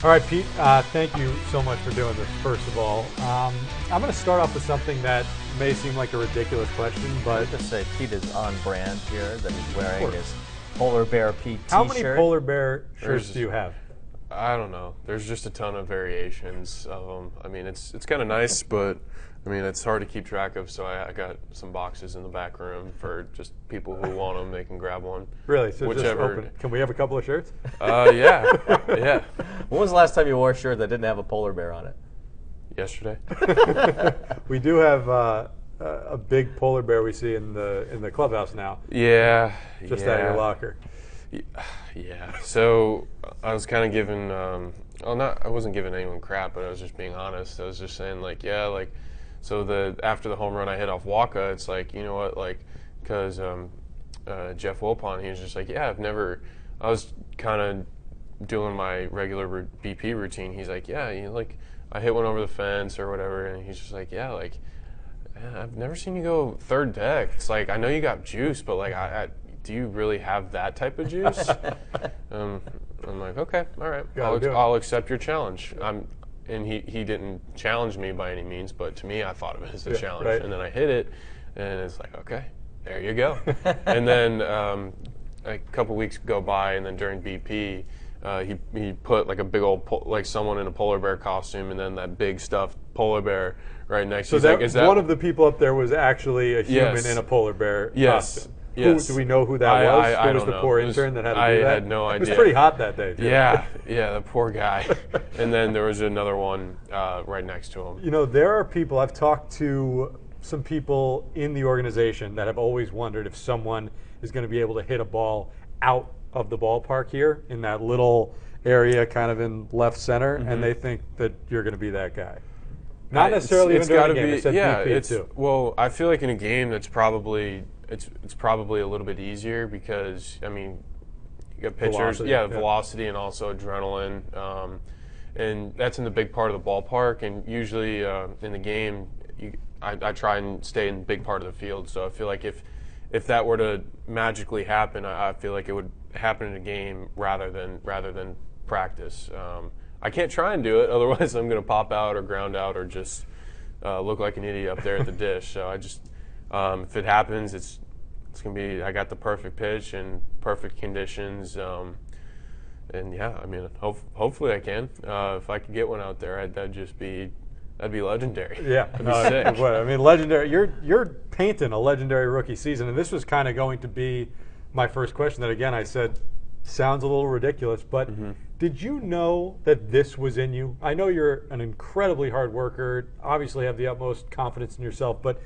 All right, Pete, thank you so much for doing this, first of all. I'm going to start off with something that may seem like a ridiculous question, I but would just say Pete is on brand here, that he's wearing his Polar Bear Pete t-shirt. how many Polar Bear shirts do you have? I don't know. There's just a ton of variations of them. I mean, it's kind of nice, but I mean, it's hard to keep track of. So I got some boxes in the back room for just people who want them. They can grab one. Really? So Whichever. just open it. Can we have a couple of shirts? Yeah, yeah. When was the last time you wore a shirt that didn't have a polar bear on it? Yesterday. We do have a big polar bear we see in the clubhouse now. Yeah. Just out of your locker. Yeah. So I was kind of giving, I wasn't giving anyone crap, but I was just being honest. I was just saying, like, yeah, like, so after the home run I hit off Waka, it's like, you know what, like, because Jeff Wilpon, he was just like, yeah, I was kind of doing my regular BP routine. He's like, yeah, like, I hit one over the fence or whatever, and he's just like, yeah, like, man, I've never seen you go third deck. It's like, I know you got juice, but like, do you really have that type of juice? I'm like, okay, all right, I'll accept your challenge. And he didn't challenge me by any means, but to me, I thought of it as a challenge. Right. And then I hit it, and it's like, okay, there you go. And then a couple weeks go by, and then during BP, he put like a big old like someone in a polar bear costume, and then that big stuffed polar bear right next. So like, is that one of the people up there was actually a human Yes. in a polar bear costume. Yes. Do we know who that was? I Who was don't the know. poor It was- intern that had to I do that? had no It was idea. pretty hot that day, too. Yeah, the poor guy. And then there was another one right next to him. You know, there are people, I've talked to some people in the organization that have always wondered if someone is going to be able to hit a ball out of the ballpark here in that little area kind of in left center, and they think that you're going to be that guy. Not necessarily even during the game, it's BP too. Well, I feel like in a game that's probably it's probably a little bit easier because, I mean, you got pitchers, velocity and also adrenaline, and that's in the big part of the ballpark. And usually in the game, I try and stay in the big part of the field. So I feel like if that were to magically happen, I feel like it would happen in a game rather than practice. I can't try and do it, otherwise I'm going to pop out or ground out or just look like an idiot up there at the dish. So I just, if it happens, it's going to be, I got the perfect pitch and perfect conditions. And yeah, I mean, hopefully I can. If I could get one out there, that'd be legendary. Yeah, That'd be sick. I mean, legendary. You're painting a legendary rookie season, and this was kind of going to be my first question. That again, I said sounds a little ridiculous, but did you know that this was in you? I know you're an incredibly hard worker. Obviously, have the utmost confidence in yourself, but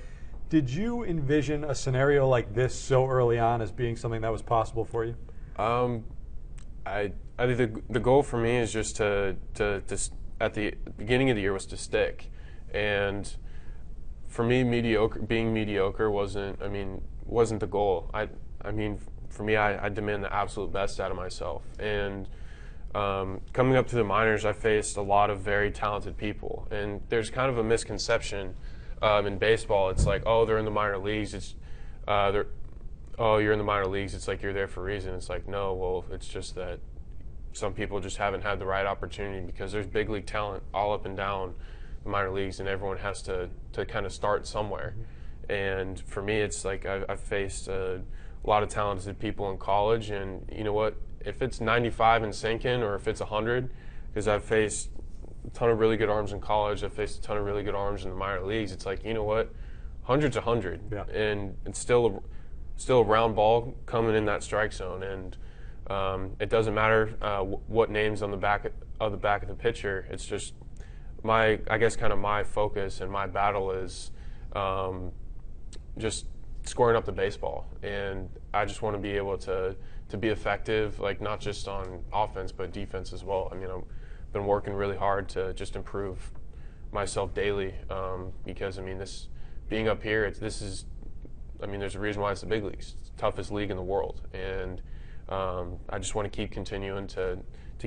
did you envision a scenario like this so early on as being something that was possible for you? I think the goal for me is just to at the beginning of the year was to stick, and for me, being mediocre wasn't the goal. I mean, for me, I demand the absolute best out of myself. And coming up to the minors, I faced a lot of very talented people, and there's kind of a misconception in baseball. It's like, oh, they're in the minor leagues. You're in the minor leagues. It's like you're there for a reason. It's like, no, well, it's just that some people just haven't had the right opportunity because there's big league talent all up and down the minor leagues, and everyone has to kind of start somewhere. And for me, it's like I've faced a lot of talented people in college, and you know what? If it's 95 and sinking, or if it's 100, because I've faced a ton of really good arms in college, I've faced a ton of really good arms in the minor leagues. It's like, you know what? 100's 100, and it's still a round ball coming in that strike zone, and it doesn't matter what name's on the back of the pitcher. It's just my focus and my battle is just scoring up the baseball, and I just want to be able to be effective, like not just on offense but defense as well. I mean, I've been working really hard to just improve myself daily because I mean, this being up here, there's a reason why it's the big leagues. It's the toughest league in the world, and I just want to keep continuing to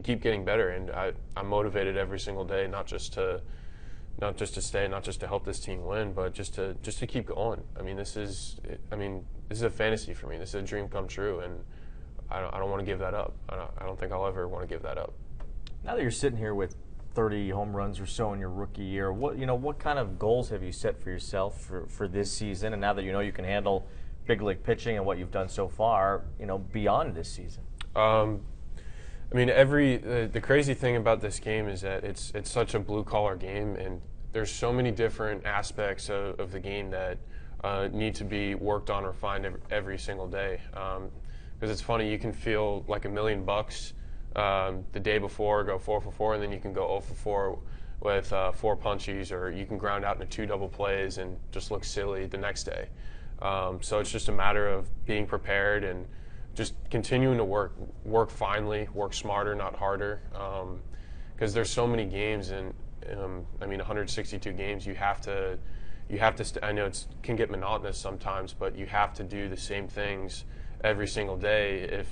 keep getting better, and I'm motivated every single day, not just to stay, not just to help this team win, but just to keep going. I mean, this is a fantasy for me. This is a dream come true, and I don't want to give that up. I don't think I'll ever want to give that up. Now that you're sitting here with 30 home runs or so in your rookie year, what kind of goals have you set for yourself for this season? And now that you can handle big league pitching and what you've done so far, beyond this season? I mean, the crazy thing about this game is that it's such a blue collar game, and there's so many different aspects of the game that need to be worked on, refined every single day. Because it's funny, you can feel like $1 million the day before, go 4 for 4, and then you can go 0 for 4 with 4 punchies, or you can ground out into 2 double plays and just look silly the next day. So it's just a matter of being prepared and just continuing to work finely, work smarter, not harder. Because there's so many games, and 162 games. You have to. I know it can get monotonous sometimes, but you have to do the same things every single day.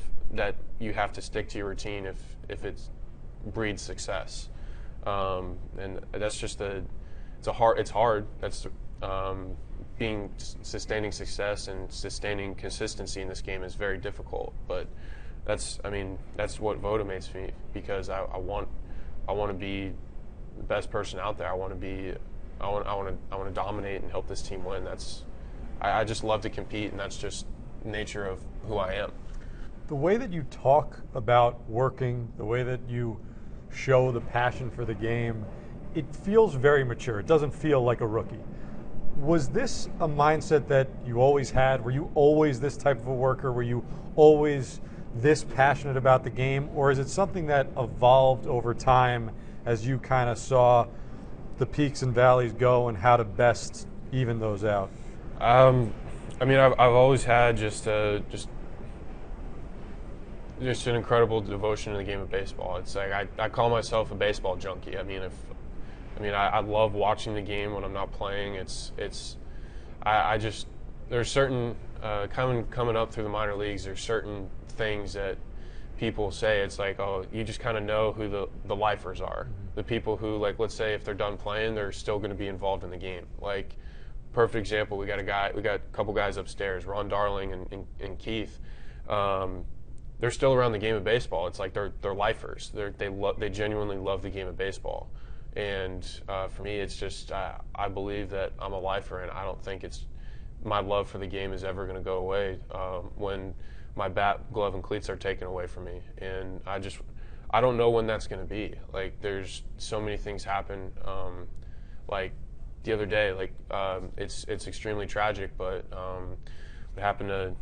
You have to stick to your routine if it breeds success. And that's just it's hard. That's sustaining success and sustaining consistency in this game is very difficult. But that's what motivates me, because I want to be the best person out there. I want to dominate and help this team win. I just love to compete, and that's just the nature of who I am. The way that you talk about working, the way that you show the passion for the game, it feels very mature. It doesn't feel like a rookie. Was this a mindset that you always had? Were you always this type of a worker? Were you always this passionate about the game? Or is it something that evolved over time as you kind of saw the peaks and valleys go and how to best even those out? I've always had just an incredible devotion to the game of baseball. It's like I call myself a baseball junkie. I love watching the game when I'm not playing. There's certain coming up through the minor leagues. There's certain things that people say. It's like, oh, you just kind of know who the lifers are. Mm-hmm. The people who, like, let's say if they're done playing, they're still going to be involved in the game. Like, perfect example, we got a couple guys upstairs, Ron Darling and Keith. They're still around the game of baseball. It's like they're lifers. They genuinely love the game of baseball. And for me, it's just I believe that I'm a lifer, and I don't think my love for the game is ever going to go away when my bat, glove, and cleats are taken away from me. And I don't know when that's going to be. Like, there's so many things happen. Like the other day, it's extremely tragic, but what happened to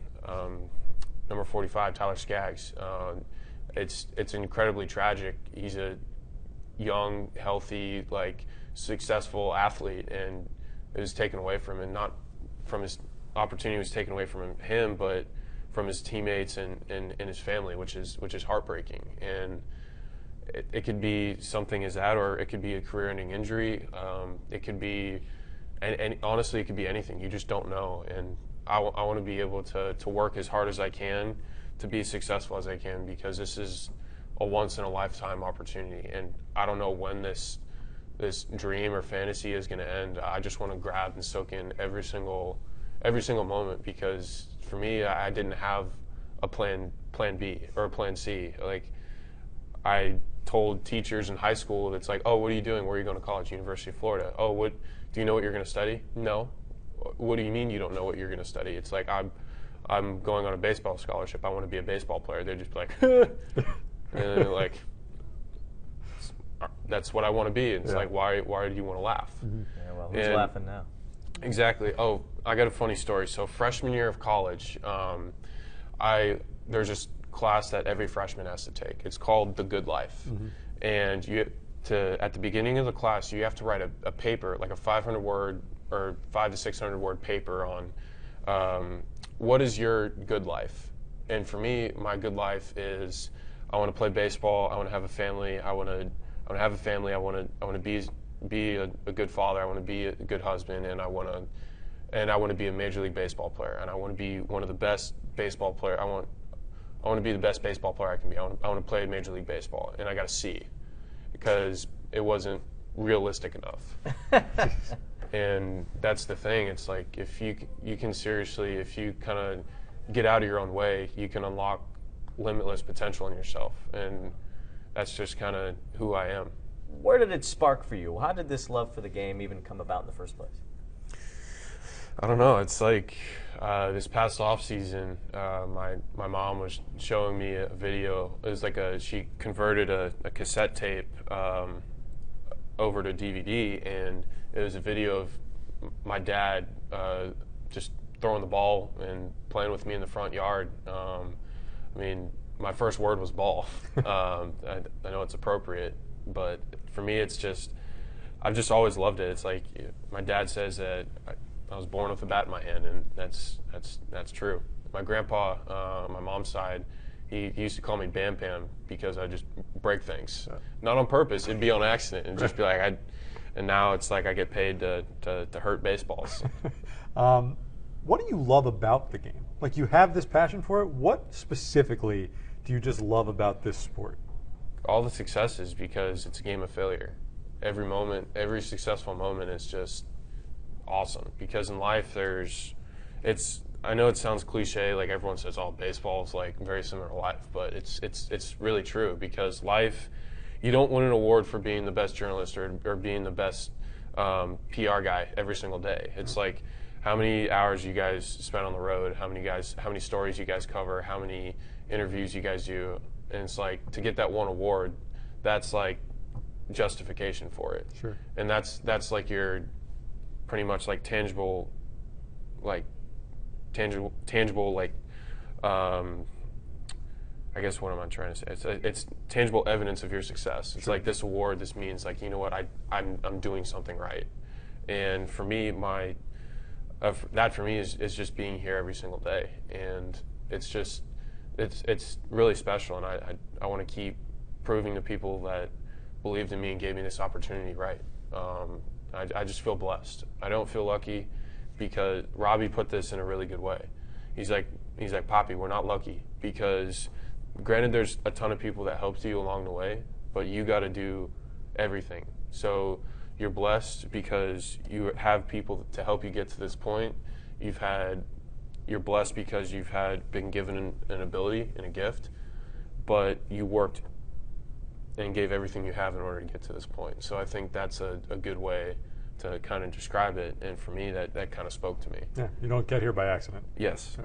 number 45, Tyler Skaggs? It's incredibly tragic. He's a young, healthy, successful athlete, and it was taken away from him. Not from his opportunity was taken away from him, but from his teammates and his family, which is heartbreaking. And it could be something as that, or it could be a career-ending injury. It could be, and honestly, it could be anything. You just don't know. And I want to be able to work as hard as I can to be as successful as I can, because this is a once-in-a-lifetime opportunity, and I don't know when this dream or fantasy is going to end. I just want to grab and soak in every single moment, because for me, I didn't have a plan B or a plan C. Like, I told teachers in high school, it's like, oh, what are you doing? Where are you going to college? University of Florida. Oh, do you know what you're going to study? No. What do you mean you don't know what you're going to study? It's like, I'm going on a baseball scholarship. I want to be a baseball player. They'd just be like, and then they're like, that's what I want to be. And it's like, why do you want to laugh? Mm-hmm. Yeah, well, who's laughing now? Exactly. Oh, I got a funny story. So freshman year of college, there's this class that every freshman has to take. It's called The Good Life. Mm-hmm. And at the beginning of the class, you have to write a paper, like a 500-word or 500 to 600-word paper on what is your good life. And for me, my good life is I want to play baseball. I want to have a family. I want to be a good father. I want to be a good husband, and I want to be a Major League Baseball player. And I want to be one of the best baseball player. I want to be the best baseball player I can be. I want to play Major League Baseball, and I got a C because it wasn't realistic enough. And that's the thing. It's like, if you can seriously, if you kind of get out of your own way, you can unlock limitless potential in yourself. And that's just kind of who I am. Where did it spark for you? How did this love for the game even come about in the first place? I don't know. It's like this past off season, my mom was showing me a video. It was like she converted a cassette tape over to DVD, and it was a video of my dad just throwing the ball and playing with me in the front yard. I mean, my first word was ball. I know it's appropriate, but for me, it's just I've just always loved it. It's like my dad says that I was born with a bat in my hand, and that's true. My grandpa, my mom's side, he used to call me Bam Bam because I just break things, not on purpose. It'd be on accident, and just be like And now it's like I get paid to hurt baseballs. What do you love about the game? Like, you have this passion for it. What specifically do you just love about this sport? All the successes, because it's a game of failure. Every moment, every successful moment is just awesome. Because in life, I know it sounds cliche, like everyone says, "Oh, baseball is like very similar to life," but it's really true. Because life, you don't win an award for being the best journalist or being the best PR guy every single day. It's like how many hours you guys spend on the road, how many stories you guys cover, how many interviews you guys do, and it's like to get that one award, that's like justification for it. Sure. And that's like your pretty much like tangible I guess what am I trying to say? It's tangible evidence of your success. It's like this award. This means like, you know what, I'm doing something right. And for me, that for me is just being here every single day, and it's really special. And I want to keep proving to people that believed in me and gave me this opportunity right. I just feel blessed. I don't feel lucky, because Robbie put this in a really good way. He's like, Poppy, we're not lucky, because granted there's a ton of people that helped you along the way, but you got to do everything. So you're blessed because you have people to help you get to this point. You're blessed because you've been given an ability and a gift, but you worked and gave everything you have in order to get to this point. So I think that's a good way to kind of describe it, and for me, that kind of spoke to me. Yeah, you don't get here by accident. Yes. So.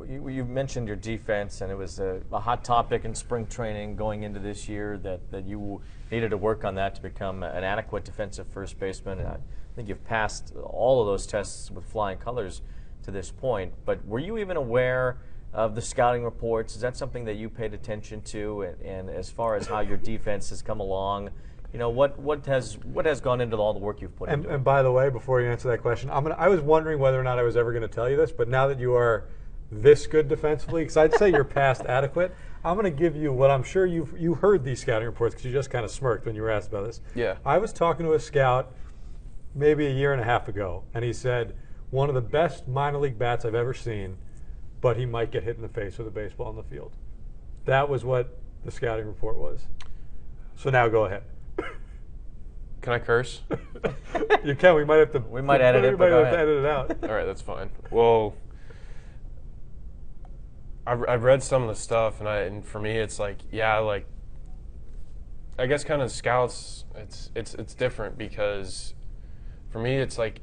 You mentioned your defense, and it was a hot topic in spring training going into this year that you needed to work on that to become an adequate defensive first baseman. And I think you've passed all of those tests with flying colors to this point. But were you even aware of the scouting reports? Is that something that you paid attention to? And as far as how your defense has come along, what has gone into all the work you've put into it? And by the way, before you answer that question, I was wondering whether or not I was ever going to tell you this, but now that you are this good defensively, because I'd say you're past adequate, I'm going to give you what I'm sure you heard these scouting reports, because you just kind of smirked when you were asked about this. Yeah. I was talking to a scout maybe a year and a half ago, and he said, one of the best minor league bats I've ever seen, but he might get hit in the face with a baseball in the field. That was what the scouting report was. So now go ahead. Can I curse? You can. We might have to. We might edit it. We might have to edit it out. All right, that's fine. Well, I've read some of the stuff, and for me, it's like, I guess kind of scouts, it's different, because for me, it's like,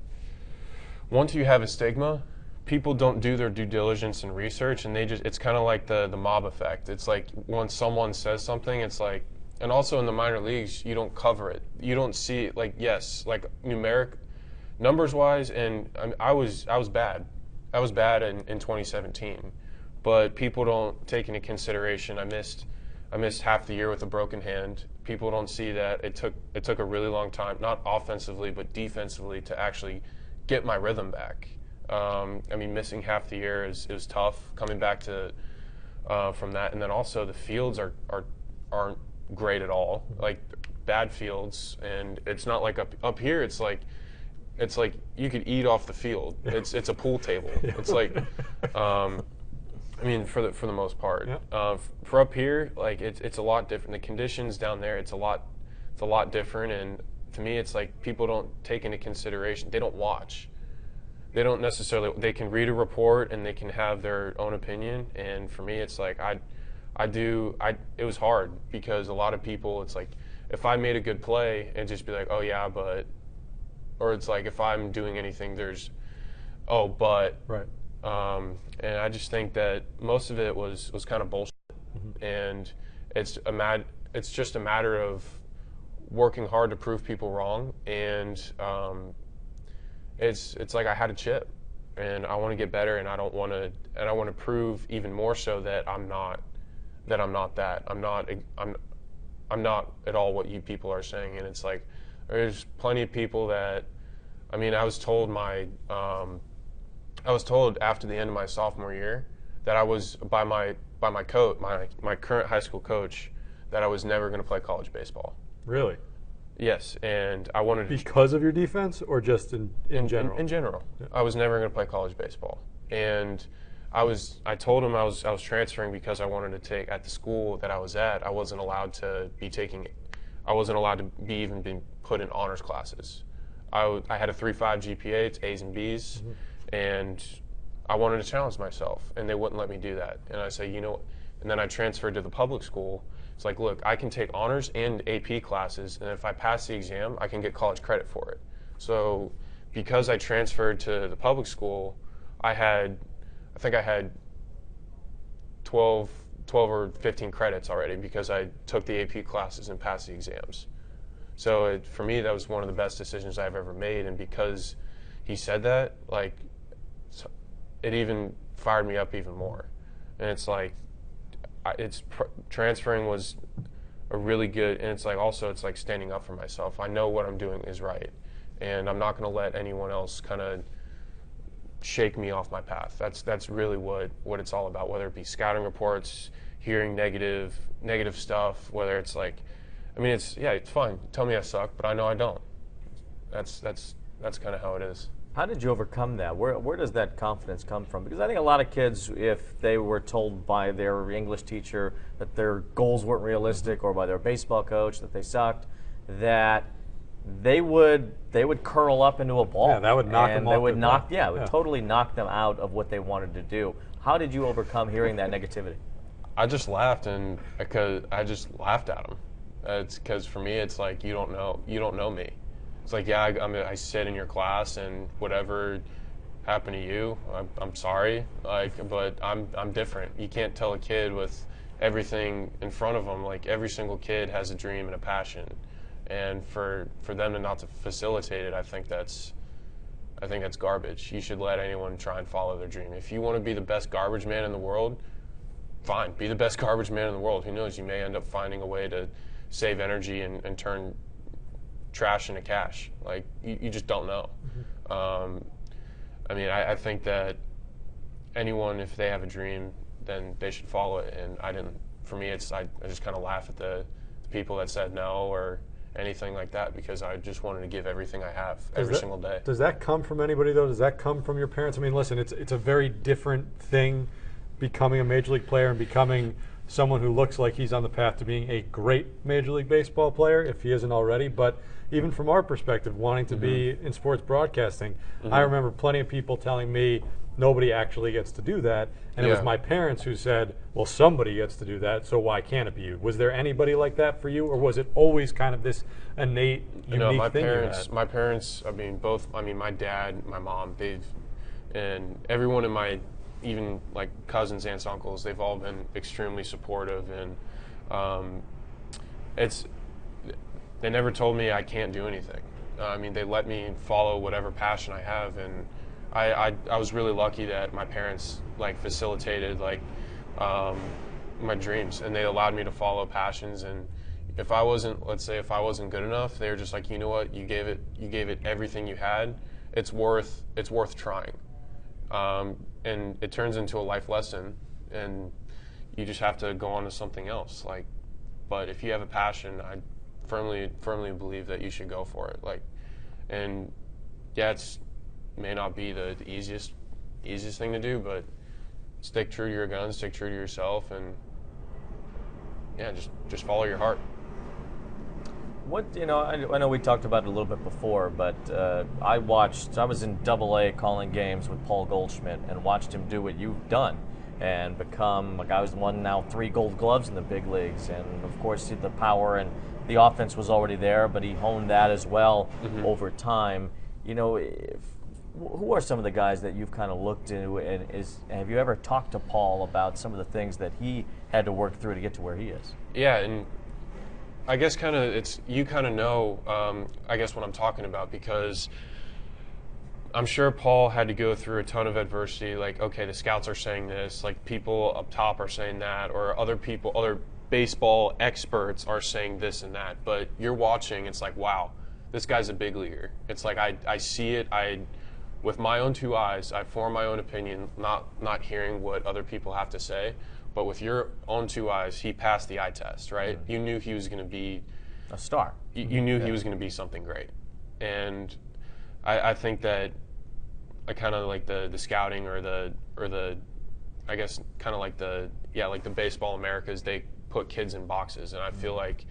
once you have a stigma, people don't do their due diligence and research, and it's kind of like the mob effect. It's like once someone says something, it's like, and also in the minor leagues, you don't cover it. You don't see, like, yes, like numbers wise, and I was bad. I was bad in 2017. But people don't take into consideration I missed half the year with a broken hand. People don't see that it took a really long time, not offensively but defensively, to actually get my rhythm back. Missing half the year is tough. Coming back to from that, and then also the fields aren't great at all. Like bad fields, and it's not like up here. It's like you could eat off the field. It's a pool table. It's like. For the most part, yeah. For up here, like it's a lot different. The conditions down there, it's a lot different. And to me, it's like people don't take into consideration. They don't watch. They don't necessarily. They can read a report and they can have their own opinion. And for me, it's like It was hard because a lot of people, it's like, if I made a good play and just be like, oh yeah, but, or it's like if I'm doing anything, there's, oh, but. Right. And I just think that most of it was kind of bullshit. And it's just a matter of working hard to prove people wrong. And it's like I had a chip, and I want to get better, and I want to prove even more so that I'm not that. I'm not at all what you people are saying. And it's like there's plenty of people that, I mean, I was told after the end of my sophomore year that I was by my coach, my current high school coach, that I was never going to play college baseball. Really? Yes, and I wanted to. Because of your defense, or just in general? In general, yeah. I was never going to play college baseball, and I told him I was transferring because I wanted to take, at the school that I was at, I wasn't allowed to be even put in honors classes. I had a 3.5 GPA, it's A's and B's, and I wanted to challenge myself, and they wouldn't let me do that. And I say, and then I transferred to the public school. It's like, look, I can take honors and AP classes, and if I pass the exam, I can get college credit for it. So because I transferred to the public school, I think I had 12 or 15 credits already because I took the AP classes and passed the exams. So for me, that was one of the best decisions I've ever made. And because he said that, like, it even fired me up even more. And it's like, transferring was a really good, and it's like standing up for myself. I know what I'm doing is right, and I'm not going to let anyone else kind of shake me off my path. That's really what it's all about, whether it be scouting reports, hearing negative stuff, whether it's like, I mean, it's fine. Tell me I suck, but I know I don't. That's kind of how it is. How did you overcome that? Where does that confidence come from? Because I think a lot of kids, if they were told by their English teacher that their goals weren't realistic, or by their baseball coach that they sucked, that they would curl up into a ball. Yeah, that would knock them off. It would totally knock them out of what they wanted to do. How did you overcome hearing that negativity? I just laughed, and because I just laughed at them. It's because for me, it's like, you don't know me. It's like, yeah, I sit in your class, and whatever happened to you, I'm sorry. Like, but I'm different. You can't tell a kid with everything in front of them. Like, every single kid has a dream and a passion, and for them to not to facilitate it, I think that's garbage. You should let anyone try and follow their dream. If you want to be the best garbage man in the world, fine, be the best garbage man in the world. Who knows? You may end up finding a way to save energy and turn trash into cash. Like, you just don't know. I mean, I think that anyone, if they have a dream, then they should follow it. And for me, I just kind of laugh at the people that said no or anything like that, because I just wanted to give everything I have every single day. Does that come from anybody, though? Does that come from your parents? I mean, listen, it's a very different thing becoming a Major League player and becoming someone who looks like he's on the path to being a great Major League Baseball player, if he isn't already. But even from our perspective, wanting to be in sports broadcasting, I remember plenty of people telling me nobody actually gets to do that. And it was my parents who said, well, somebody gets to do that, so why can't it be you? Was there anybody like that for you, or was it always kind of this innate, unique thing you had? My parents, my dad, my mom, and everyone in my, even like cousins, aunts, uncles, they've all been extremely supportive, and they never told me I can't do anything. I mean, they let me follow whatever passion I have, and I was really lucky that my parents like facilitated like my dreams, and they allowed me to follow passions. And if I wasn't good enough, they were just like, you know what, you gave it everything you had. It's worth trying. And it turns into a life lesson, and you just have to go on to something else. Like, but if you have a passion, I firmly believe that you should go for it. Like, and yeah, it may not be the easiest thing to do, but stick true to your guns, stick true to yourself, and yeah, just follow your heart. I know we talked about it a little bit before, but I was in AA calling games with Paul Goldschmidt and watched him do what you've done. and become a guy who's won now 3 Gold Gloves in the big leagues. And of course, the power and the offense was already there, but he honed that as well over time. Who are some of the guys that you've kind of looked into, and have you ever talked to Paul about some of the things that he had to work through to get to where he is? Yeah, and I guess you kind of know, I guess, what I'm talking about, because I'm sure Paul had to go through a ton of adversity. Like, okay, the scouts are saying this, like people up top are saying that, or other baseball experts are saying this and that. But you're watching, it's like, wow, this guy's a big leaguer. It's like I see it. With my own 2 eyes, I form my own opinion, not hearing what other people have to say. But with your own 2 eyes, he passed the eye test, right? You knew he was going to be a star. You knew he was going to be something great. And I think that I kind of like the scouting or the I guess kind of like the Baseball Americas, they put kids in boxes, and I feel like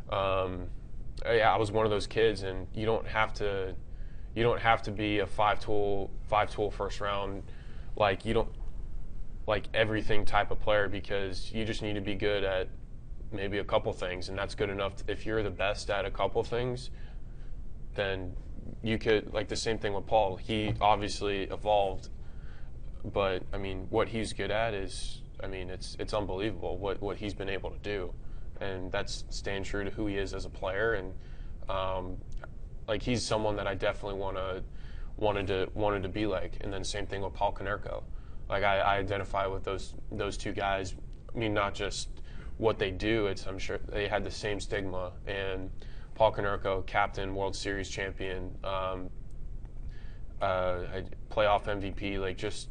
I was one of those kids, and you don't have to be a five tool first round, like everything type of player, because you just need to be good at maybe a couple things, and that's good enough. If you're the best at a couple things, then you could, like the same thing with Paul. He obviously evolved, but I mean, what he's good at is, I mean, it's unbelievable what he's been able to do, and that's staying true to who he is as a player. And like, he's someone that I definitely wanted to be like. And then same thing with Paul Konerko. Like, I identify with those 2 guys. I mean, not just what they do. I'm sure they had the same stigma. And Paul Konerko, captain, World Series champion, playoff MVP, like just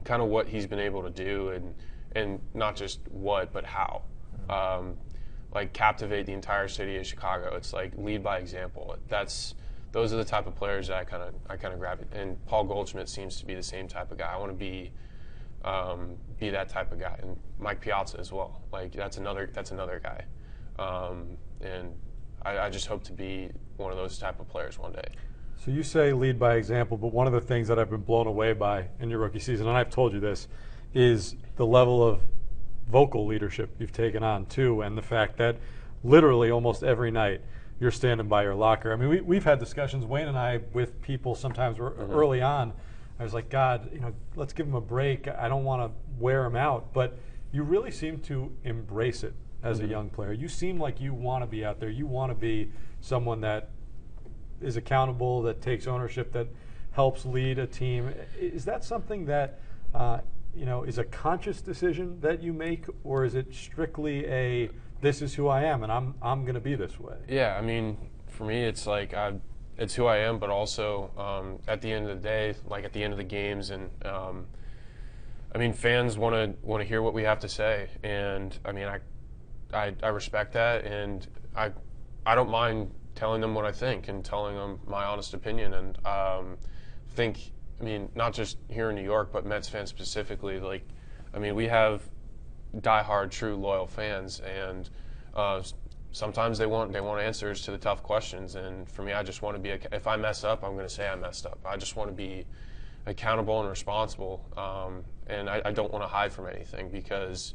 kind of what he's been able to do, and not just what, but how. Like, captivate the entire city of Chicago. It's like lead by example. Those are the type of players that I kind of gravitate. And Paul Goldschmidt seems to be the same type of guy. I want to be that type of guy. And Mike Piazza as well. Like, that's another guy. And I just hope to be one of those type of players one day. So you say lead by example, but one of the things that I've been blown away by in your rookie season, and I've told you this, is the level of vocal leadership you've taken on too, and the fact that literally almost every night you're standing by your locker. I mean, we've had discussions, Wayne and I, with people sometimes early on. I was like, God, let's give him a break. I don't want to wear him out. But you really seem to embrace it as a young player. You seem like you want to be out there. You want to be someone that is accountable, that takes ownership, that helps lead a team. Is that something that is a conscious decision that you make, or is it strictly this is who I am and I'm going to be this way? Yeah, I mean, for me, it's like it's who I am, but also at the end of the day, like at the end of the games, and I mean, fans want to hear what we have to say, and I mean, I respect that, and I don't mind telling them what I think and telling them my honest opinion, and I mean, not just here in New York, but Mets fans specifically. Like, I mean, we have diehard, true, loyal fans, and sometimes they want answers to the tough questions. And for me, I just want to be. If I mess up, I'm going to say I messed up. I just want to be accountable and responsible, and I don't want to hide from anything, because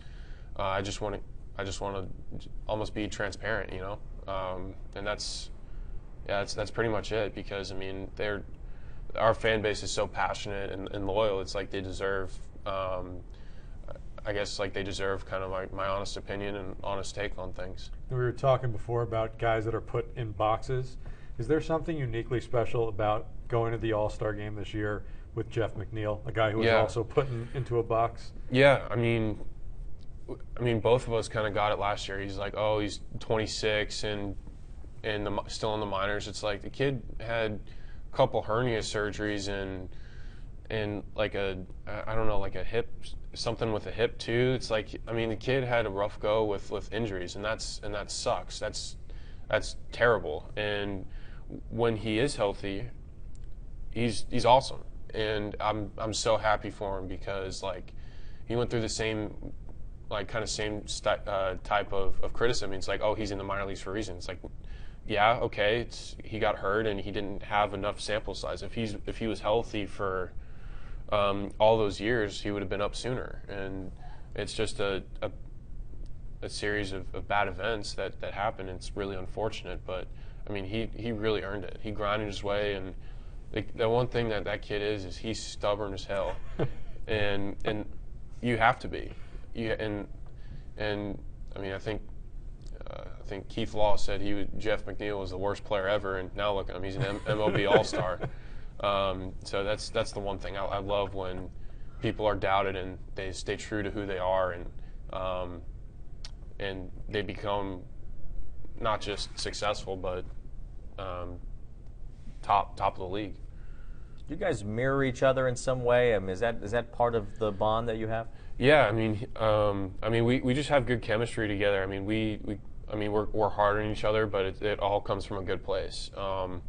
I just want to almost be transparent, and that's pretty much it. Because I mean, our fan base is so passionate and loyal. It's like they deserve, I guess, like they deserve kind of my honest opinion and honest take on things. We were talking before about guys that are put in boxes. Is there something uniquely special about going to the All-Star game this year with Jeff McNeil, a guy who was also put into a box? Yeah, I mean, both of us kind of got it last year. He's like, oh, he's 26 and still in the minors. It's like the kid had a couple hernia surgeries and like like a hip, something with a hip too. It's like, I mean, the kid had a rough go with injuries, and that sucks. That's terrible. And when he is healthy, he's awesome. And I'm so happy for him, because like he went through the same type of criticism. It's like, oh, he's in the minor leagues for a reason. It's like, yeah, okay, he got hurt and he didn't have enough sample size. If he was healthy for all those years, he would have been up sooner. And it's just a series of bad events that happen. It's really unfortunate, but I mean, he really earned it. He grinded his way, and the one thing that kid is he's stubborn as hell, and you have to be. And I mean, I think Keith Law said Jeff McNeil was the worst player ever, and now look at him, he's an MLB All-Star. So that's the one thing I love, when people are doubted and they stay true to who they are, and they become not just successful, but top of the league. Do you guys mirror each other in some way? I mean, is that part of the bond that you have? Yeah, I mean, we just have good chemistry together. I mean, we're hard on each other, but it all comes from a good place. I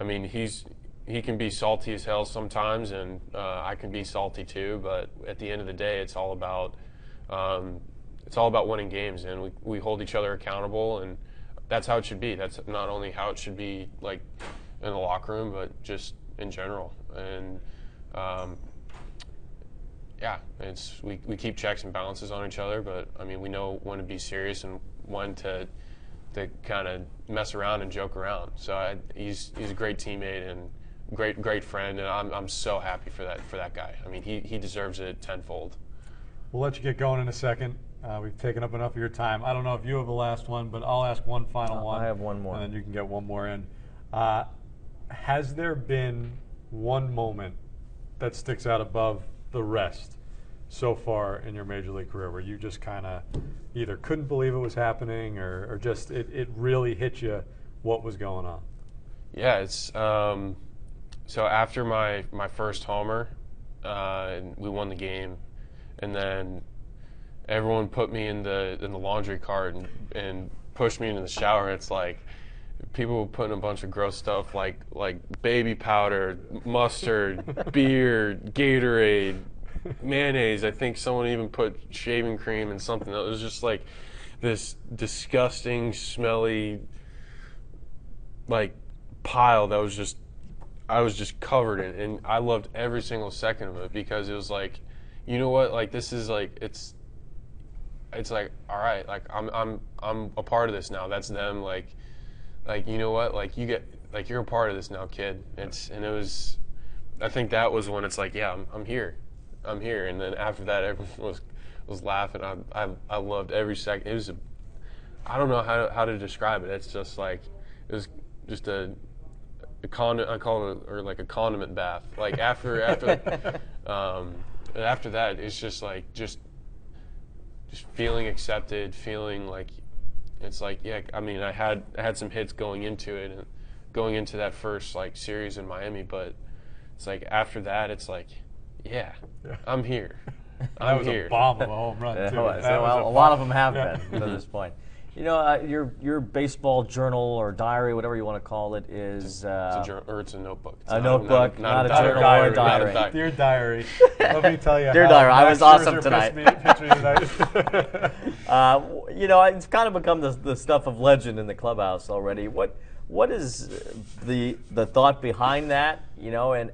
mean, he can be salty as hell sometimes, and I can be salty too. But at the end of the day, it's all about winning games, and we hold each other accountable, and that's how it should be. That's not only how it should be, like in the locker room, but just in general. And yeah, we keep checks and balances on each other, but I mean, we know when to be serious and when to kind of mess around and joke around. So he's a great teammate and great friend, and I'm so happy for that guy. I mean, he deserves it tenfold. We'll let you get going in a second. We've taken up enough of your time. I don't know if you have the last one, but I'll ask one final one. I have one more. And then you can get one more in. Has there been one moment that sticks out above the rest so far in your Major League career where you just kind of either couldn't believe it was happening or just it really hit you what was going on? Yeah, it's so after my first homer, and we won the game, and then everyone put me in the laundry cart and pushed me into the shower. It's like people were putting a bunch of gross stuff like baby powder, mustard, beer, Gatorade, mayonnaise. I think someone even put shaving cream and something. It was just like this disgusting, smelly, like pile that was just I was just covered in, and I loved every single second of it because it was like, you know what, like this is like it's like, all right, like I'm a part of this now. That's them, like you know what, like you get like you're a part of this now, kid. And it was, I think that was when it's like, yeah, I'm here, and then after that everyone was laughing. I loved every second. It was I don't know how to describe it. It's just like it was just I call it or like a condiment bath. Like after that, it's just like just feeling accepted, feeling like it's like, yeah. I mean, I had some hits going into it and going into that first like series in Miami, but it's like after that, it's like, yeah. I'm here. That was a bomb of a home run too. A lot of them have been to this point. You know, your baseball journal or diary, whatever you want to call it, is it's a notebook. It's a notebook, not a journal or a diary. Dear diary, let me tell you. Dear diary, I was awesome tonight. You know, it's kind of become the stuff of legend in the clubhouse already. What is the thought behind that? You know, and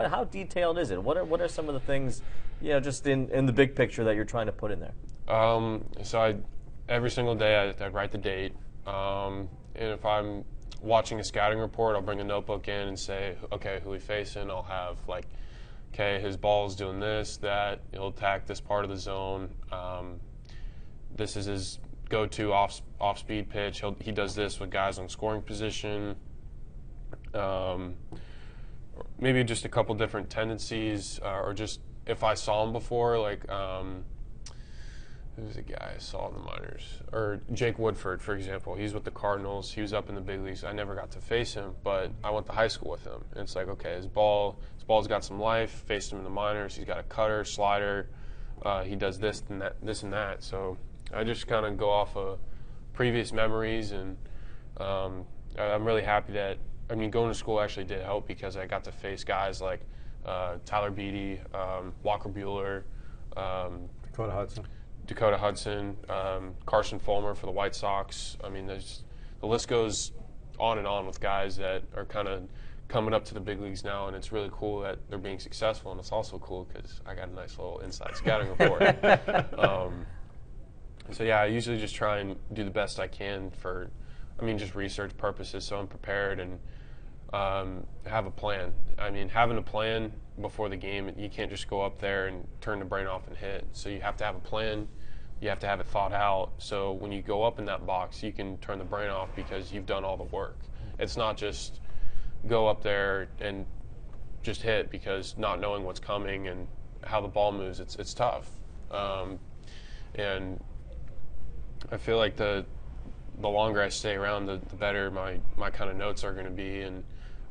how detailed is it? What are some of the things, you know, just in the big picture that you're trying to put in there? So every single day I write the date, and if I'm watching a scouting report, I'll bring a notebook in and say, okay, who we facing? I'll have like, okay, his ball's doing this, that, he'll attack this part of the zone. This is his go-to off-speed pitch. He does this with guys on scoring position. Maybe just a couple different tendencies, or just if I saw him before, like. Who's the guy I saw in the minors? Or Jake Woodford, for example. He's with the Cardinals. He was up in the big leagues. I never got to face him, but I went to high school with him. And it's like, okay, his ball's got some life. Faced him in the minors. He's got a cutter, slider. He does this and that. So I just kind of go off of previous memories, and I'm really happy that, I mean, going to school actually did help because I got to face guys like Tyler Beatty, Walker Buehler, Dakota Hudson, Carson Fulmer for the White Sox. I mean, the list goes on and on with guys that are kind of coming up to the big leagues now, and it's really cool that they're being successful, and it's also cool because I got a nice little inside scouting report. So yeah, I usually just try and do the best I can for, just research purposes, so I'm prepared and have a plan. Having a plan before the game, you can't just go up there and turn the brain off and hit. So you have to have a plan. You have to have it thought out. So when you go up in that box, you can turn the brain off because you've done all the work. It's not just go up there and just hit, because not knowing what's coming and how the ball moves, it's tough. And I feel like the longer I stay around, the better my kind of notes are going to be, and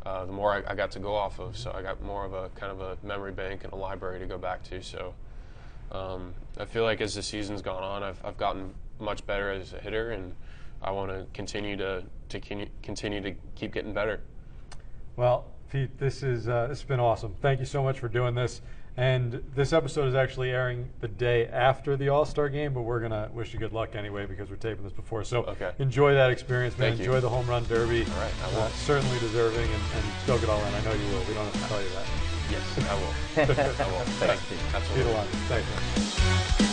the more I got to go off of. So I got more of a kind of a memory bank and a library to go back to. So I feel like as the season's gone on, I've gotten much better as a hitter, and I want to continue to keep getting better. Well, Pete, this has been awesome. Thank you so much for doing this. And this episode is actually airing the day after the All-Star game, but we're going to wish you good luck anyway because we're taping this before. So enjoy that experience, man. Enjoy the home run derby. All right, I will. Certainly deserving, and soak it all in. I know you will. We don't have to tell you that. Yes, I will. I will. Thanks, Pete. Absolutely. Pete Alonso. Thanks, man.